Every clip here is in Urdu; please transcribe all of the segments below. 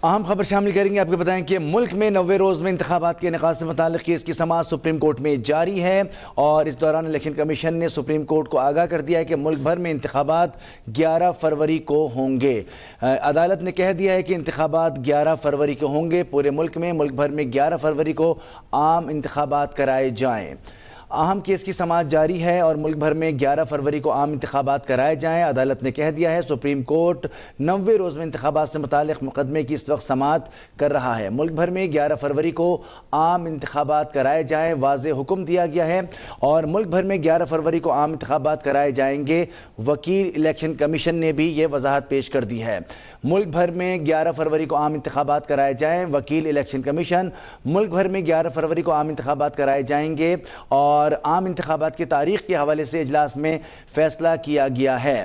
اہم خبر شامل کریں گے. آپ کو بتائیں کہ ملک میں 90 روز میں انتخابات کے انعقاد سے متعلق کیس کی سماعت سپریم کورٹ میں جاری ہے اور اس دوران الیکشن کمیشن نے سپریم کورٹ کو آگاہ کر دیا ہے کہ ملک بھر میں انتخابات 11 فروری کو ہوں گے. عدالت نے کہہ دیا ہے کہ انتخابات 11 فروری کو ہوں گے. پورے ملک بھر میں 11 فروری کو عام انتخابات کرائے جائیں. اہم کیس کی سماعت جاری ہے اور ملک بھر میں 11 فروری کو عام انتخابات کرائے جائیں. عدالت نے کہہ دیا ہے سپریم کورٹ 90 روز میں انتخابات سے متعلق مقدمے کی اس وقت سماعت کر رہا ہے. ملک بھر میں 11 فروری کو عام انتخابات کرائے جائیں واضح حکم دیا گیا ہے اور ملک بھر میں 11 فروری کو عام انتخابات کرائے جائیں گے. وکیل الیکشن کمیشن نے بھی یہ وضاحت پیش کر دی ہے. ملک بھر میں 11 فروری کو عام انتخابات کرائے جائیں. وکیل الیکشن کمیشن ملک بھر میں 11 فروری کو عام انتخابات کرائے جائیں گے اور عام انتخابات کی تاریخ کے حوالے سے اجلاس میں فیصلہ کیا گیا ہے.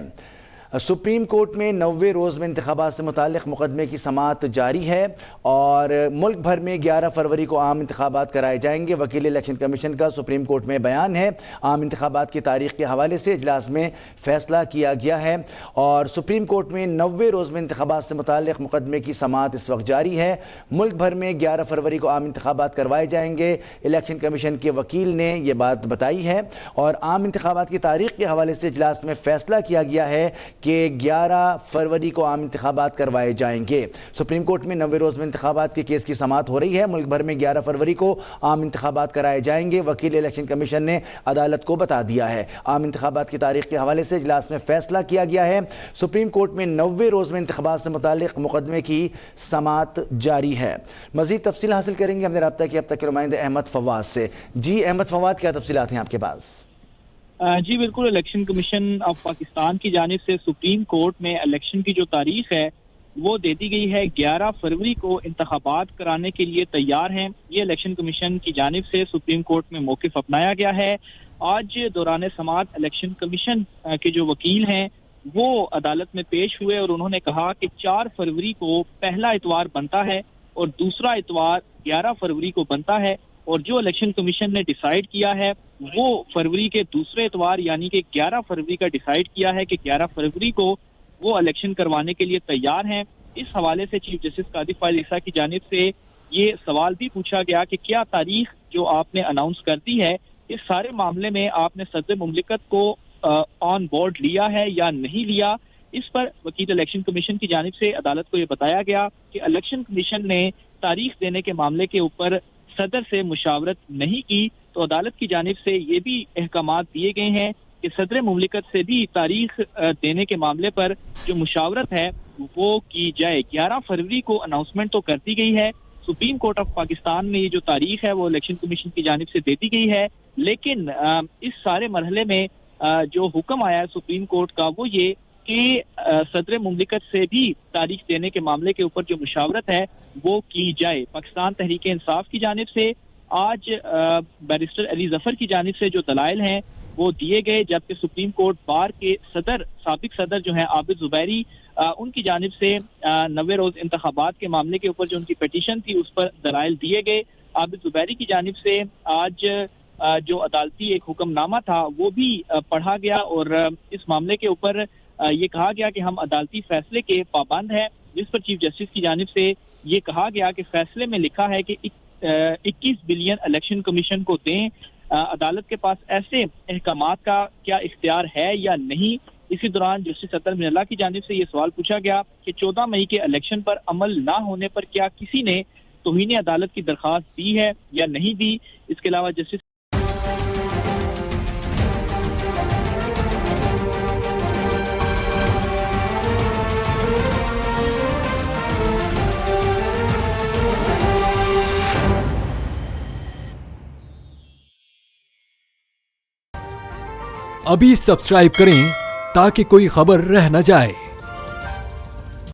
سپریم کورٹ میں 90 روز میں انتخابات سے متعلق مقدمے کی سماعت جاری ہے اور ملک بھر میں 11 فروری کو عام انتخابات کرائے جائیں گے. وکیل الیکشن کمیشن کا سپریم کورٹ میں بیان ہے. عام انتخابات کی تاریخ کے حوالے سے اجلاس میں فیصلہ کیا گیا ہے اور سپریم کورٹ میں 90 روز میں انتخابات سے متعلق مقدمے کی سماعت اس وقت جاری ہے. ملک بھر میں 11 فروری کو عام انتخابات کروائے جائیں گے. الیکشن کمیشن کے وکیل نے یہ بات بتائی ہے اور عام انتخابات کی تاریخ کے حوالے سے اجلاس میں فیصلہ کیا گیا ہے کہ 11 فروری کو عام انتخابات کروائے جائیں گے. سپریم کورٹ میں 90 روز میں انتخابات کے کیس کی سماعت ہو رہی ہے. ملک بھر میں 11 فروری کو عام انتخابات کرائے جائیں گے. وکیل الیکشن کمیشن نے عدالت کو بتا دیا ہے. عام انتخابات کی تاریخ کے حوالے سے اجلاس میں فیصلہ کیا گیا ہے. سپریم کورٹ میں 90 روز میں انتخابات سے متعلق مقدمے کی سماعت جاری ہے. مزید تفصیل حاصل کریں گے ہم نے رابطہ کیا اب تک کے نمائندے احمد فواد سے. جی احمد فواد، کیا تفصیلات ہیں آپ کے پاس؟ جی بالکل، الیکشن کمیشن آف پاکستان کی جانب سے سپریم کورٹ میں الیکشن کی جو تاریخ ہے وہ دے دی گئی ہے. 11 فروری کو انتخابات کرانے کے لیے تیار ہیں. یہ الیکشن کمیشن کی جانب سے سپریم کورٹ میں موقف اپنایا گیا ہے. آج دوران سماعت الیکشن کمیشن کے جو وکیل ہیں وہ عدالت میں پیش ہوئے اور انہوں نے کہا کہ 4 فروری کو پہلا اتوار بنتا ہے اور دوسرا اتوار 11 فروری کو بنتا ہے اور جو الیکشن کمیشن نے ڈیسائیڈ کیا ہے وہ فروری کے دوسرے اتوار یعنی کہ 11 فروری کا ڈیسائیڈ کیا ہے کہ 11 فروری کو وہ الیکشن کروانے کے لیے تیار ہیں. اس حوالے سے چیف جسٹس قاضی فائز عیسیٰ کی جانب سے یہ سوال بھی پوچھا گیا کہ کیا تاریخ جو آپ نے اناؤنس کر دی ہے اس سارے معاملے میں آپ نے صدر مملکت کو آن بورڈ لیا ہے یا نہیں لیا. اس پر وکیل الیکشن کمیشن کی جانب سے عدالت کو یہ بتایا گیا کہ الیکشن کمیشن نے تاریخ دینے کے معاملے کے اوپر صدر سے مشاورت نہیں کی تو عدالت کی جانب سے یہ بھی احکامات دیے گئے ہیں کہ صدر مملکت سے بھی تاریخ دینے کے معاملے پر جو مشاورت ہے وہ کی جائے. 11 فروری کو اناؤنسمنٹ تو کر دی گئی ہے. سپریم کورٹ آف پاکستان میں یہ جو تاریخ ہے وہ الیکشن کمیشن کی جانب سے دے دی گئی ہے لیکن اس سارے مرحلے میں جو حکم آیا ہے سپریم کورٹ کا وہ یہ کہ صدر مملکت سے بھی تاریخ دینے کے معاملے کے اوپر جو مشاورت ہے وہ کی جائے. پاکستان تحریک انصاف کی جانب سے آج بیرسٹر علی ظفر کی جانب سے جو دلائل ہیں وہ دیے گئے جبکہ سپریم کورٹ بار کے سابق صدر جو ہیں عابد زبیری ان کی جانب سے 90 روز انتخابات کے معاملے کے اوپر جو ان کی پیٹیشن تھی اس پر دلائل دیے گئے. عابد زبیری کی جانب سے آج جو عدالتی ایک حکم نامہ تھا وہ بھی پڑھا گیا اور اس معاملے کے اوپر یہ کہا گیا کہ ہم عدالتی فیصلے کے پابند ہیں جس پر چیف جسٹس کی جانب سے یہ کہا گیا کہ فیصلے میں لکھا ہے کہ 21 بلین الیکشن کمیشن کو دیں. عدالت کے پاس ایسے احکامات کا کیا اختیار ہے یا نہیں. اسی دوران جسٹس اطہر من اللہ کی جانب سے یہ سوال پوچھا گیا کہ 14 مئی کے الیکشن پر عمل نہ ہونے پر کیا کسی نے توہین عدالت کی درخواست دی ہے یا نہیں دی. اس کے علاوہ جسٹس ابھی سبسکرائب کریں تاکہ کوئی خبر رہ نہ جائے.